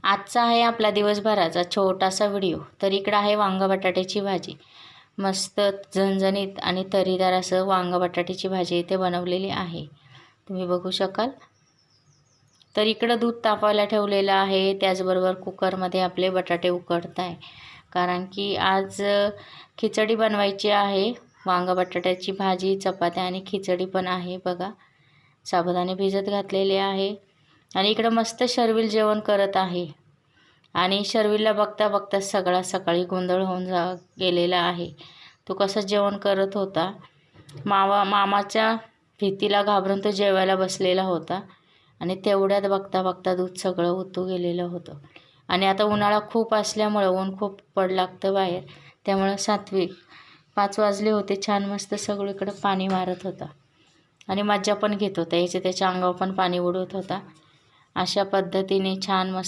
आजचा आहे आपला दिवसभराचा छोटासा व्हिडिओ. तर इकडं आहे वांग बटाट्याची भाजी. मस्त झणझणीत आणि तरीदार असं वांग बटाट्याची भाजी इथे बनवलेली आहे, तुम्ही बघू शकाल. तर इकडं दूध तापवायला ठेवलेलं आहे, त्याचबरोबर कुकरमध्ये आपले बटाटे उकडत आहे, कारण की आज खिचडी बनवायची आहे. वांग बटाट्याची भाजी, चपात्या आणि खिचडी पण आहे बघा. साबुदाणे भिजत घातलेले आहे आणि इकडं मस्त शर्विल जेवण करत आहे. आणि शर्विलला बघता बघता सगळा सकाळी गोंधळ होऊन गेलेला आहे. तो कसं जेवण करत होता, मामाच्या भीतीला घाबरून तो जेवायला बसलेला होता आणि तेवढ्यात बघता बघता दूध सगळं ओतू गेलेलं होतं. आणि आता उन्हाळा खूप असल्यामुळं ऊन खूप पड लागतं बाहेर, त्यामुळं 5 वाजले होते. छान मस्त सगळीकडे पाणी मारत होता आणि मज्जा पण घेत होता. त्याच्या अंगावर पण पाणी उडवत होता. अशा पद्धतीने छान मस्त